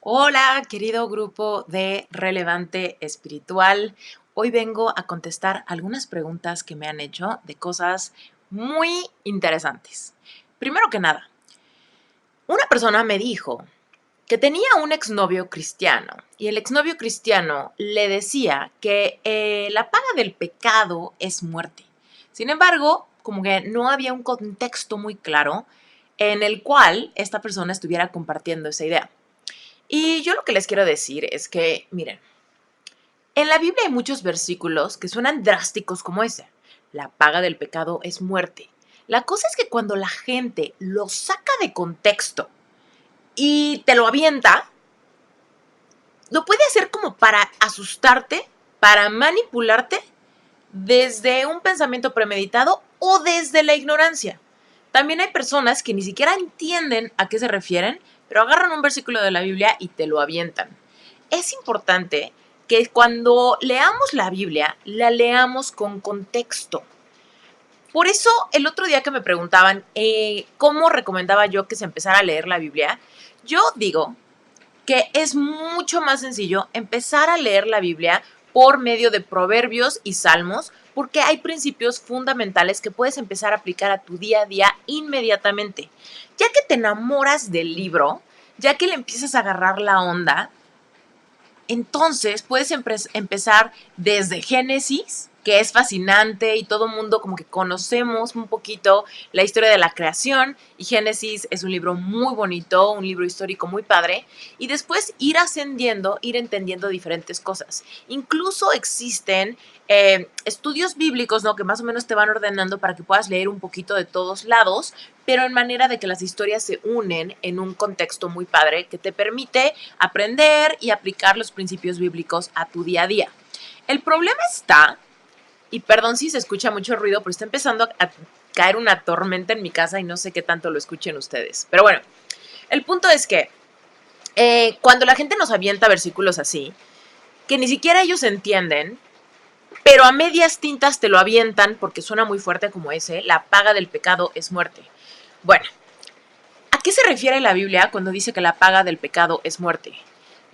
Hola, querido grupo de Relevante Espiritual. Hoy vengo a contestar algunas preguntas que me han hecho de cosas muy interesantes. Primero que nada, una persona me dijo que tenía un exnovio cristiano y el exnovio cristiano le decía que la paga del pecado es muerte. Sin embargo, como que no había un contexto muy claro en el cual esta persona estuviera compartiendo esa idea. Y yo lo que les quiero decir es que, miren, en la Biblia hay muchos versículos que suenan drásticos como ese. La paga del pecado es muerte. La cosa es que cuando la gente lo saca de contexto y te lo avienta, lo puede hacer como para asustarte, para manipularte desde un pensamiento premeditado o desde la ignorancia. También hay personas que ni siquiera entienden a qué se refieren, pero agarran un versículo de la Biblia y te lo avientan. Es importante que cuando leamos la Biblia, la leamos con contexto. Por eso, el otro día que me preguntaban cómo recomendaba yo que se empezara a leer la Biblia, yo digo que es mucho más sencillo empezar a leer la Biblia por medio de proverbios y salmos, porque hay principios fundamentales que puedes empezar a aplicar a tu día a día inmediatamente. Ya que te enamoras del libro, ya que le empiezas a agarrar la onda, entonces puedes empezar desde Génesis, que es fascinante y todo mundo como que conocemos un poquito la historia de la creación, y Génesis es un libro muy bonito, un libro histórico muy padre, y después ir ascendiendo, ir entendiendo diferentes cosas. Incluso existen estudios bíblicos, ¿no?, que más o menos te van ordenando para que puedas leer un poquito de todos lados, pero en manera de que las historias se unen en un contexto muy padre que te permite aprender y aplicar los principios bíblicos a tu día a día. El problema está, y perdón si se escucha mucho ruido, pero está empezando a caer una tormenta en mi casa y no sé qué tanto lo escuchen ustedes. Pero bueno, el punto es que cuando la gente nos avienta versículos así, que ni siquiera ellos entienden, pero a medias tintas te lo avientan porque suena muy fuerte como ese, la paga del pecado es muerte. Bueno, ¿a qué se refiere la Biblia cuando dice que la paga del pecado es muerte?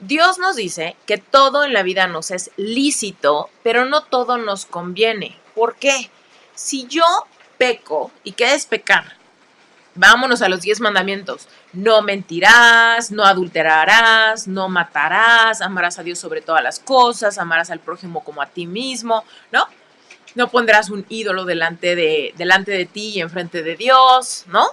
Dios nos dice que todo en la vida nos es lícito, pero no todo nos conviene. ¿Por qué? Si yo peco, ¿y qué es pecar? Vámonos a los 10 mandamientos. No mentirás, no adulterarás, no matarás, amarás a Dios sobre todas las cosas, amarás al prójimo como a ti mismo, ¿no? No pondrás un ídolo delante de ti y enfrente de Dios, ¿no?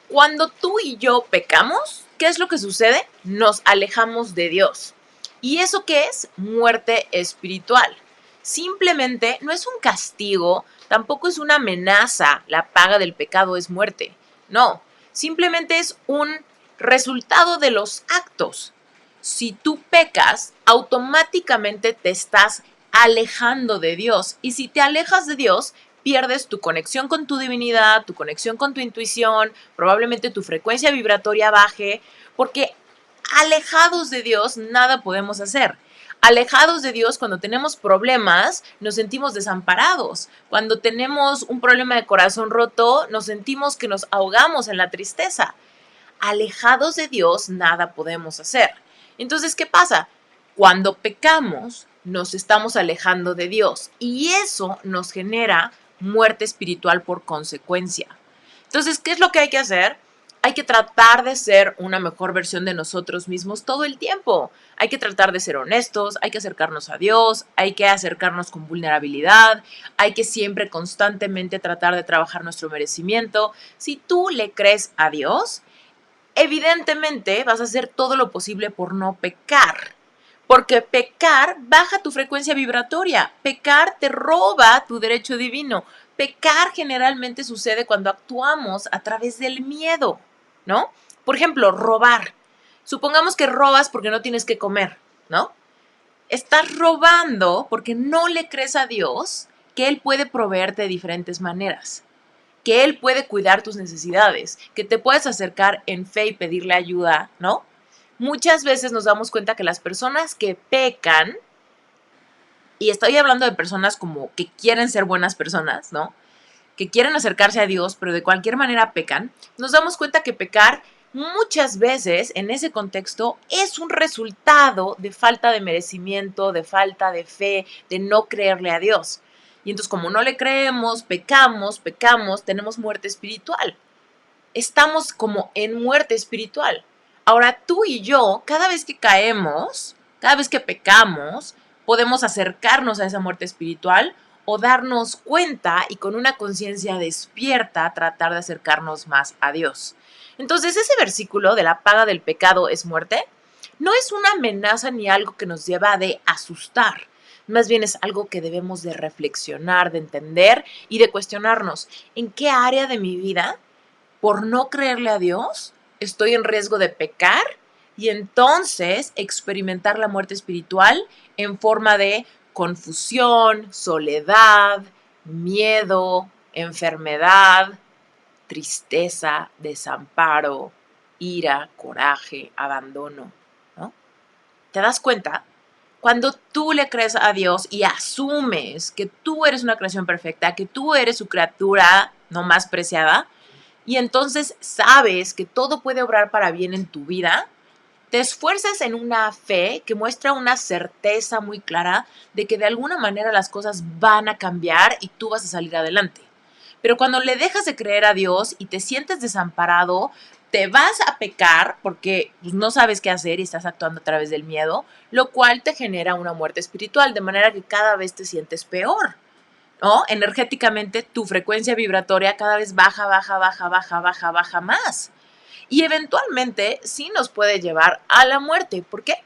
Cuando tú y yo pecamos, ¿qué es lo que sucede? Nos alejamos de Dios. ¿Y eso qué es? Muerte espiritual. Simplemente no es un castigo, tampoco es una amenaza, la paga del pecado es muerte. No, simplemente es un resultado de los actos. Si tú pecas, automáticamente te estás alejando de Dios. Y si te alejas de Dios, pierdes tu conexión con tu divinidad, tu conexión con tu intuición, probablemente tu frecuencia vibratoria baje, porque alejados de Dios nada podemos hacer. Alejados de Dios, cuando tenemos problemas, nos sentimos desamparados. Cuando tenemos un problema de corazón roto, nos sentimos que nos ahogamos en la tristeza. Alejados de Dios, nada podemos hacer. Entonces, ¿qué pasa? Cuando pecamos, nos estamos alejando de Dios y eso nos genera muerte espiritual por consecuencia. Entonces, ¿qué es lo que hay que hacer? Hay que tratar de ser una mejor versión de nosotros mismos todo el tiempo. Hay que tratar de ser honestos, hay que acercarnos a Dios, hay que acercarnos con vulnerabilidad, hay que siempre constantemente tratar de trabajar nuestro merecimiento. Si tú le crees a Dios, evidentemente vas a hacer todo lo posible por no pecar. Porque pecar baja tu frecuencia vibratoria. Pecar te roba tu derecho divino. Pecar generalmente sucede cuando actuamos a través del miedo, ¿no? Por ejemplo, robar. Supongamos que robas porque no tienes que comer, ¿no? Estás robando porque no le crees a Dios que Él puede proveerte de diferentes maneras, que Él puede cuidar tus necesidades, que te puedes acercar en fe y pedirle ayuda, ¿no? Muchas veces nos damos cuenta que las personas que pecan, y estoy hablando de personas como que quieren ser buenas personas, ¿no?, que quieren acercarse a Dios, pero de cualquier manera pecan, nos damos cuenta que pecar muchas veces en ese contexto es un resultado de falta de merecimiento, de falta de fe, de no creerle a Dios. Y entonces como no le creemos, pecamos, tenemos muerte espiritual. Estamos como en muerte espiritual. Ahora tú y yo, cada vez que caemos, cada vez que pecamos, podemos acercarnos a esa muerte espiritual o darnos cuenta y con una conciencia despierta tratar de acercarnos más a Dios. Entonces ese versículo de la paga del pecado es muerte no es una amenaza ni algo que nos lleva de asustar. Más bien es algo que debemos de reflexionar, de entender y de cuestionarnos en qué área de mi vida por no creerle a Dios, estoy en riesgo de pecar y entonces experimentar la muerte espiritual en forma de confusión, soledad, miedo, enfermedad, tristeza, desamparo, ira, coraje, abandono, ¿no? ¿Te das cuenta? Cuando tú le crees a Dios y asumes que tú eres una creación perfecta, que tú eres su criatura no más preciada, y entonces sabes que todo puede obrar para bien en tu vida, te esfuerzas en una fe que muestra una certeza muy clara de que de alguna manera las cosas van a cambiar y tú vas a salir adelante. Pero cuando le dejas de creer a Dios y te sientes desamparado, te vas a pecar porque pues, no sabes qué hacer y estás actuando a través del miedo, lo cual te genera una muerte espiritual, de manera que cada vez te sientes peor. ¿No? Energéticamente tu frecuencia vibratoria cada vez baja, baja más. Y eventualmente sí nos puede llevar a la muerte. ¿Por qué?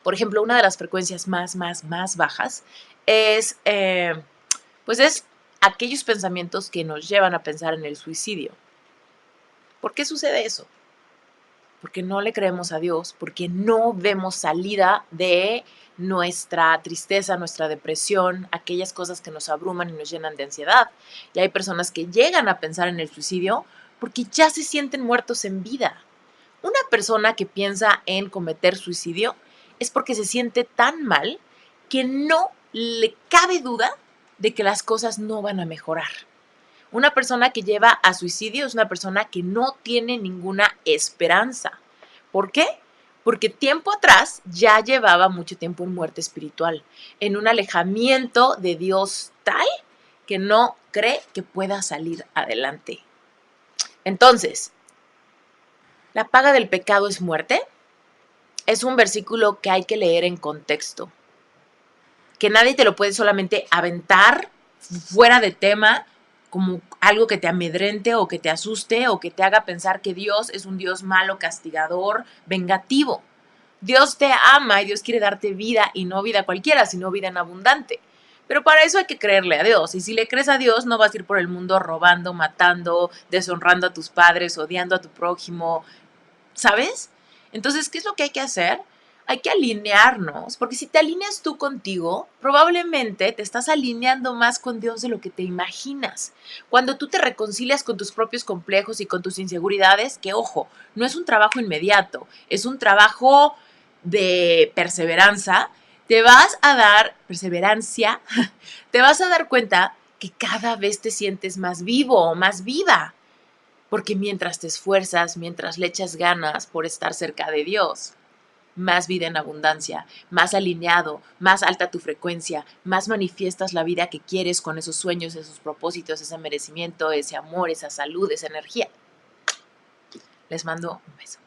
Por ejemplo, una de las frecuencias más bajas es, pues es aquellos pensamientos que nos llevan a pensar en el suicidio. ¿Por qué sucede eso? Porque no le creemos a Dios, porque no vemos salida de nuestra tristeza, nuestra depresión, aquellas cosas que nos abruman y nos llenan de ansiedad. Y hay personas que llegan a pensar en el suicidio porque ya se sienten muertos en vida. Una persona que piensa en cometer suicidio es porque se siente tan mal que no le cabe duda de que las cosas no van a mejorar. Una persona que lleva a suicidio es una persona que no tiene ninguna esperanza. ¿Por qué? Porque tiempo atrás ya llevaba mucho tiempo en muerte espiritual, en un alejamiento de Dios tal que no cree que pueda salir adelante. Entonces, ¿la paga del pecado es muerte? Es un versículo que hay que leer en contexto, que nadie te lo puede solamente aventar fuera de tema como algo que te amedrente o que te asuste o que te haga pensar que Dios es un Dios malo, castigador, vengativo. Dios te ama y Dios quiere darte vida y no vida cualquiera, sino vida en abundante. Pero para eso hay que creerle a Dios. Y si le crees a Dios, no vas a ir por el mundo robando, matando, deshonrando a tus padres, odiando a tu prójimo, ¿sabes? Entonces, ¿qué es lo que hay que hacer? Hay que alinearnos, porque si te alineas tú contigo, probablemente te estás alineando más con Dios de lo que te imaginas. Cuando tú te reconcilias con tus propios complejos y con tus inseguridades, que ojo, no es un trabajo inmediato, es un trabajo de perseverancia, te vas a dar, perseverancia, te vas a dar cuenta que cada vez te sientes más vivo o más viva. Porque mientras te esfuerzas, mientras le echas ganas por estar cerca de Dios, más vida en abundancia, más alineado, más alta tu frecuencia, más manifiestas la vida que quieres con esos sueños, esos propósitos, ese merecimiento, ese amor, esa salud, esa energía. Les mando un beso.